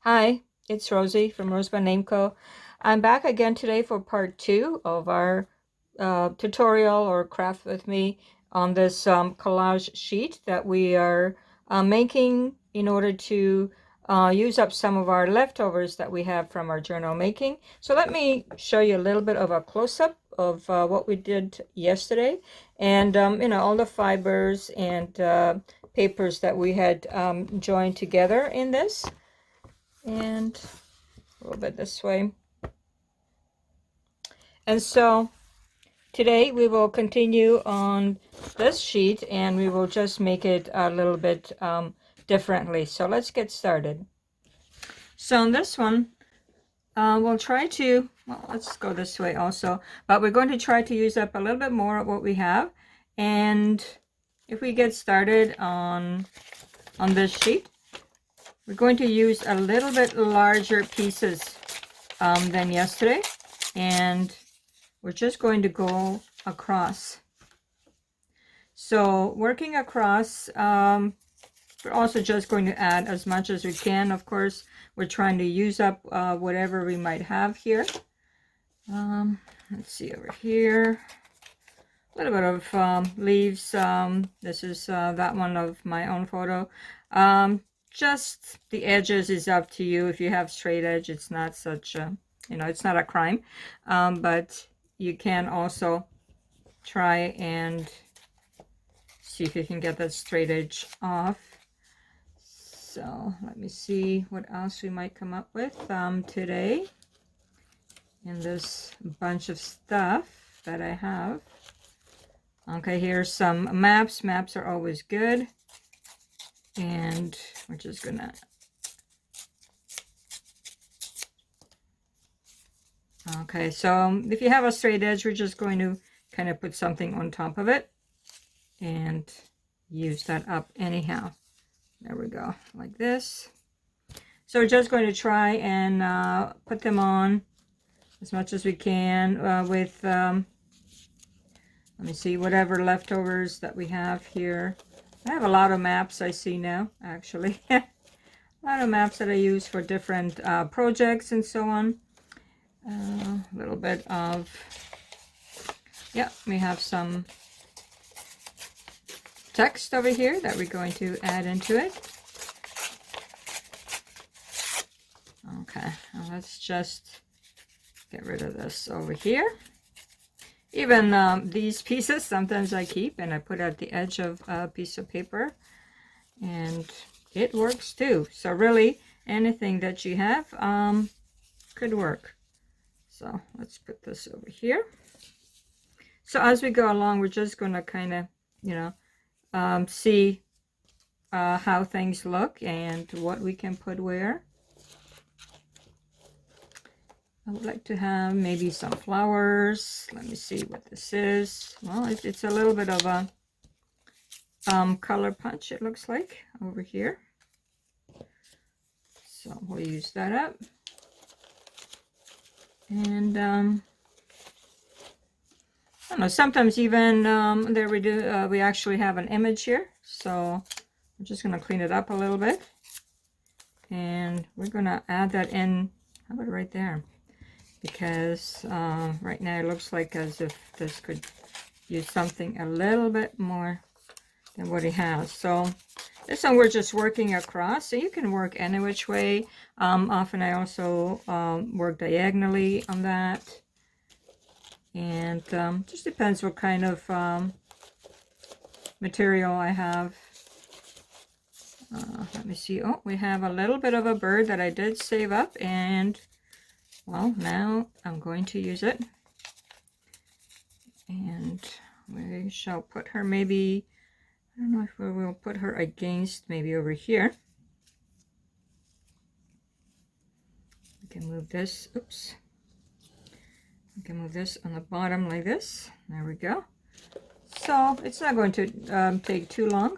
Hi, it's Rosie from RoseByNameCo. I'm back again today for part 2 of our tutorial or craft with me on this collage sheet that we are making in order to use up some of our leftovers that we have from our journal making. So let me show you a little bit of a close-up of what we did yesterday, and all the fibers and papers that we had joined together in this, and a little bit this way. And so today we will continue on this sheet, and we will just make it a little bit differently. So let's get started. So on this one, we'll try to, well, let's go this way also, but we're going to try to use up a little bit more of what we have. And if we get started on this sheet, we're going to use a little bit larger pieces than yesterday, and we're just going to go across. So working across, we're also just going to add as much as we can. Of course, we're trying to use up whatever we might have here. Let's see over here. A little bit of leaves. This is that one of my own photo. Just the edges is up to you. If you have straight edge, it's not such a, it's not a crime. But you can also try and see if you can get that straight edge off. So let me see what else we might come up with today in this bunch of stuff that I have. Okay, here's some maps. Maps are always good. And we're just gonna okay, so if you have a straight edge, we're just going to kind of put something on top of it and use that up anyhow. There we go, like this. So we're just going to try and put them on as much as we can with let me see, whatever leftovers that we have here. I have a lot of maps I see now, actually. A lot of maps that I use for different projects and so on. A little bit of, yeah, we have some text over here that we're going to add into it. Okay, now let's just get rid of this over here. Even these pieces, sometimes I keep and I put at the edge of a piece of paper, and it works too. So really, anything that you have could work. So let's put this over here. So as we go along, we're just going to kind of, see how things look and what we can put where. I would like to have maybe some flowers. Let me see what this is. Well, it's a little bit of a color punch, it looks like, over here. So we'll use that up. And I don't know, sometimes even there we do, we actually have an image here. So I'm just going to clean it up a little bit. And we're going to add that in, how about right there? Because right now it looks like as if this could use something a little bit more than what it has. So this one we're just working across, so you can work any which way. Often I also work diagonally on that, and just depends what kind of material I have. Let me see. Oh, we have a little bit of a bird that I did save up, and well, now I'm going to use it, and we shall put her maybe, I don't know if we will put her against, maybe over here. We can move this, oops. We can move this on the bottom like this. There we go. So it's not going to take too long.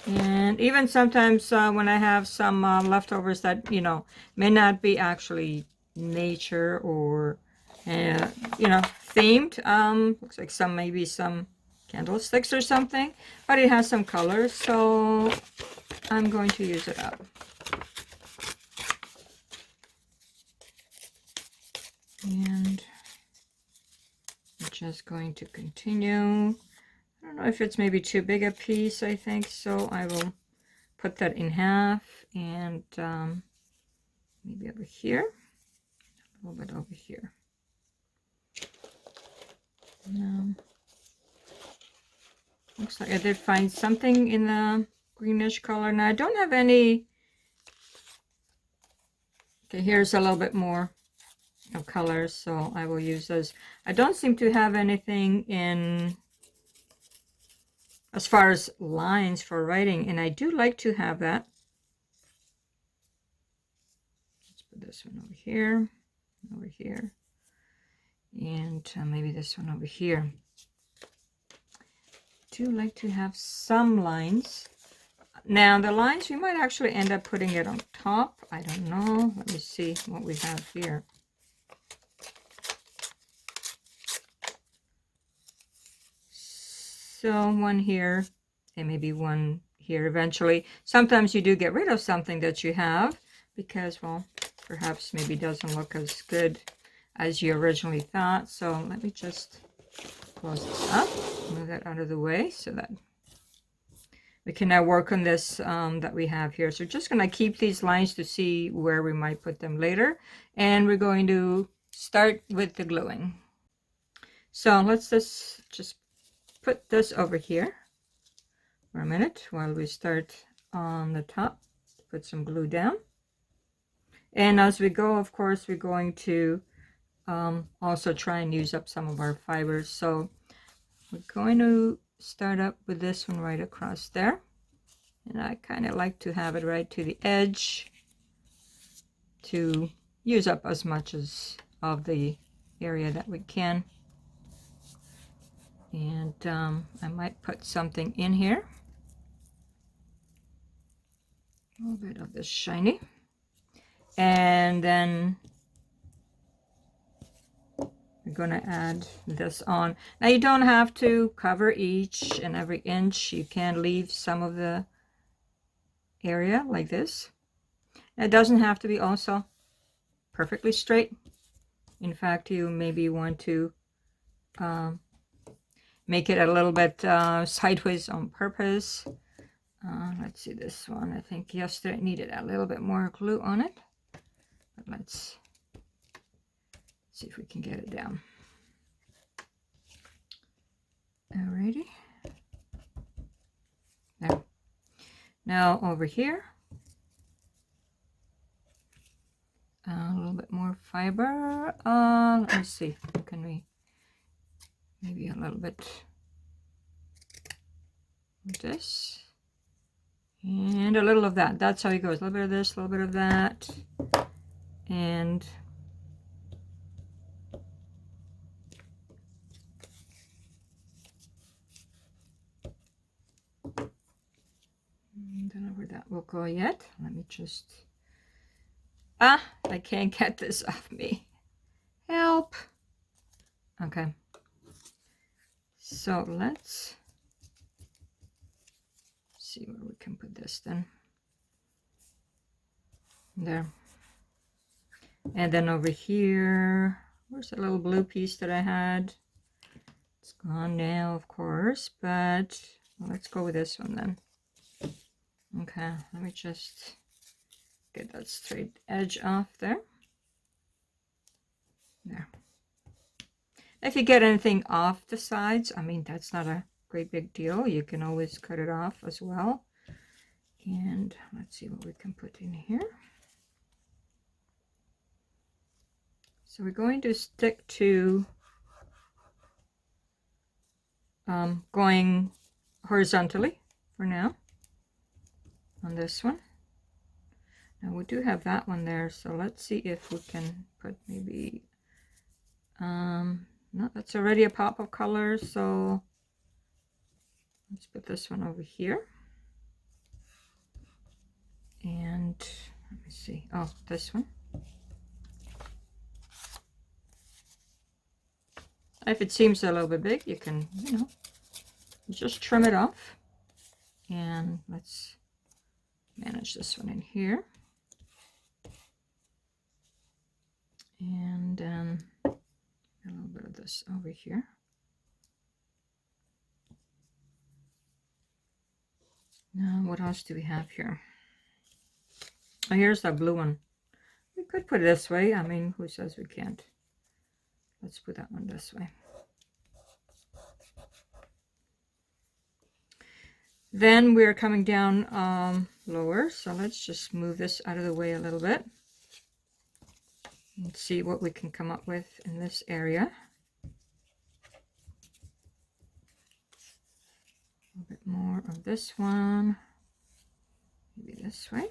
And even sometimes when I have some leftovers that, may not be actually nature or, themed. Looks like maybe some candlesticks or something, but it has some colors, so I'm going to use it up. just going to continue. I don't know if it's maybe too big a piece, I think, so I will put that in half, and maybe over here, a little bit over here. Looks like I did find something in the greenish color. Now I don't have any. Okay, here's a little bit more of colors, so I will use those. I don't seem to have anything in as far as lines for writing, and I do like to have that. Let's put this one over here, and maybe this one over here. I do like to have some lines. Now the lines, we might actually end up putting it on top. I don't know. Let me see what we have here. So one here, and maybe one here eventually. Sometimes you do get rid of something that you have because, well, perhaps maybe doesn't look as good as you originally thought. So let me just close this up, move that out of the way so that we can now work on this that we have here. So just going to keep these lines to see where we might put them later. And we're going to start with the gluing. So let's just put this over here for a minute while we start on the top. Put some glue down. And as we go, of course, we're going to also try and use up some of our fibers. So we're going to start up with this one right across there. And I kind of like to have it right to the edge to use up as much as of the area that we can. And I might put something in here. A little bit of this shiny. And then we're going to add this on. Now you don't have to cover each and every inch. You can leave some of the area like this. It doesn't have to be also perfectly straight. In fact, you maybe want to make it a little bit sideways on purpose. Let's see this one. I think yesterday it needed a little bit more glue on it. But let's see if we can get it down. Alrighty. There. Now over here, a little bit more fiber. Let me see. Can we maybe a little bit of this and a little of that. That's how it goes. A little bit of this, a little bit of that, and don't know where that will go yet. Let me just, I can't get this off me. Help. Okay. So let's see where we can put this then. There. And then over here, where's the little blue piece that I had? It's gone now, of course, but let's go with this one then. Okay, let me just get that straight edge off there. There. If you get anything off the sides, I mean, that's not a great big deal. You can always cut it off as well. And let's see what we can put in here. So we're going to stick to going horizontally for now on this one. Now we do have that one there, so let's see if we can put maybe no, that's already a pop of color, so let's put this one over here. And let me see, oh, this one. If it seems a little bit big, you can, you know, just trim it off. And let's manage this one in here. And a little bit of this over here. Now, what else do we have here? Oh, here's that blue one. We could put it this way. I mean, who says we can't? Let's put that one this way. Then we're coming down lower, so let's just move this out of the way a little bit and see what we can come up with in this area. A little bit more of this one, maybe this way.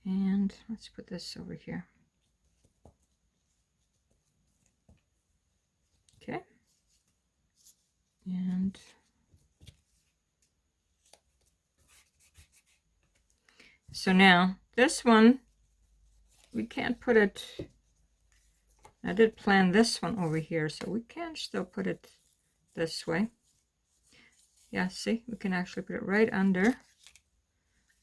And let's put this over here. Okay. And so now this one, we can't put it, I did plan this one over here, so we can still put it this way. Yeah, see, we can actually put it right under.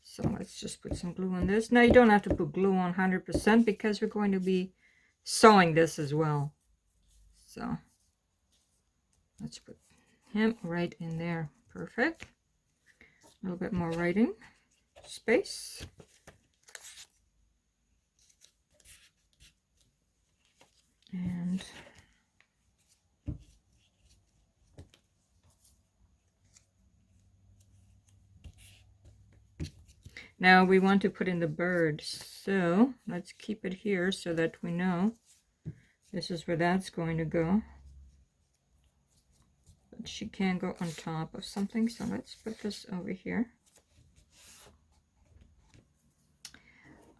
So let's just put some glue on this. Now you don't have to put glue on 100% because we're going to be sewing this as well. So let's put him right in there. Perfect. A little bit more writing space. And now we want to put in the bird, so let's keep it here so that we know this is where that's going to go. But she can go on top of something, so let's put this over here.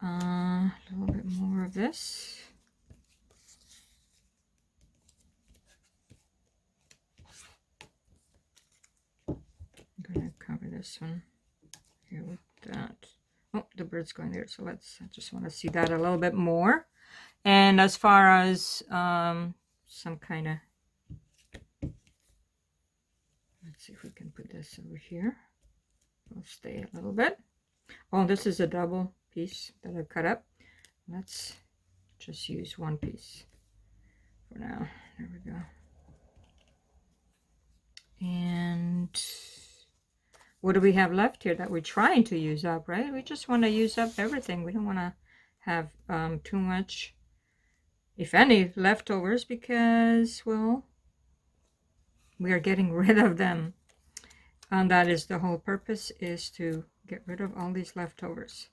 A little bit more of this. I'm going to cover this one here with that. Oh, the bird's going there, so I just want to see that a little bit more. And as far as some kind of, let's see if we can put this over here. We'll stay a little bit. Oh, this is a double piece that I've cut up. Let's just use one piece for now. There we go. And what do we have left here that we're trying to use up, right? We just want to use up everything. We don't want to have too much, if any, leftovers because, well, we are getting rid of them. And that is the whole purpose, is to get rid of all these leftovers.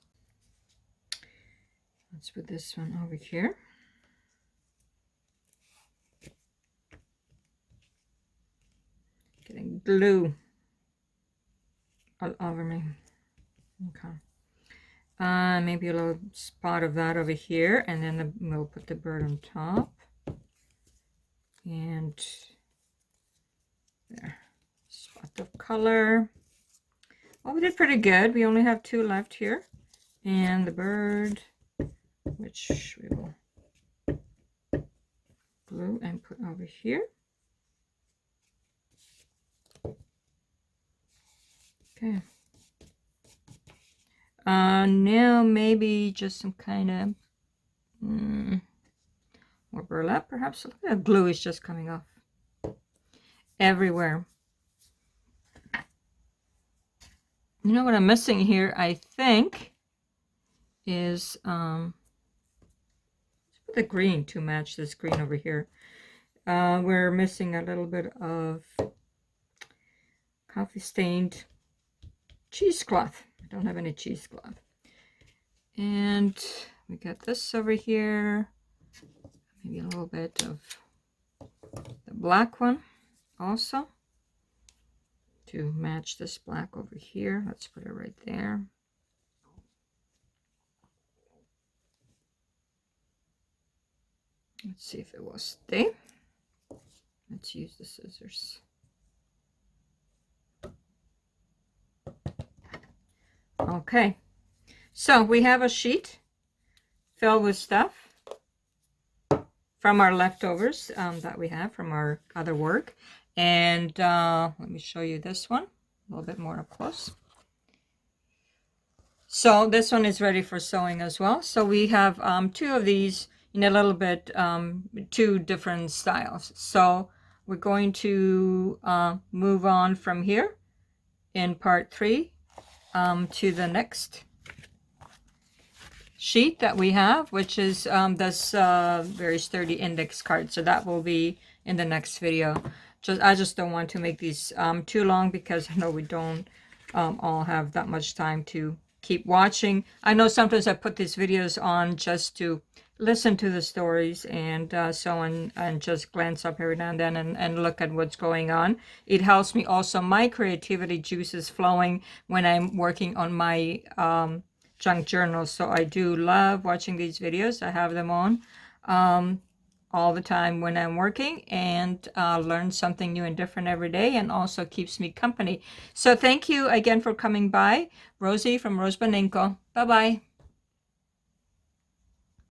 Let's put this one over here. Getting glue all over me. Okay. Maybe a little spot of that over here, and then we'll put the bird on top. And there. Spot of color. Well, we did pretty good. We only have 2 left here. And the bird, which we will glue and put over here. Okay. Now maybe just some kind of more burlap, perhaps. Look at that glue is just coming off everywhere. You know what I'm missing here, I think, is let's put the green to match this green over here. We're missing a little bit of coffee stained cheesecloth. I don't have any cheesecloth. And we got this over here. Maybe a little bit of the black one also to match this black over here. Let's put it right there. Let's see if it will stay. Let's use the scissors. Okay, so we have a sheet filled with stuff from our leftovers that we have from our other work. And let me show you this one a little bit more up close. So this one is ready for sewing as well. So we have 2 of these in a little bit, 2 different styles. So we're going to move on from here in part 3 to the next sheet that we have, which is this very sturdy index card. So that will be in the next video. I just don't want to make these too long, because I know we don't all have that much time to keep watching. I know sometimes I put these videos on just to listen to the stories and so on, and just glance up every now and then and look at what's going on. It helps me also, my creativity juices flowing when I'm working on my junk journal. So I do love watching these videos. I have them on all the time when I'm working, and learn something new and different every day, and also keeps me company. So thank you again for coming by. Rosie from RoseByNameCo. Bye-bye.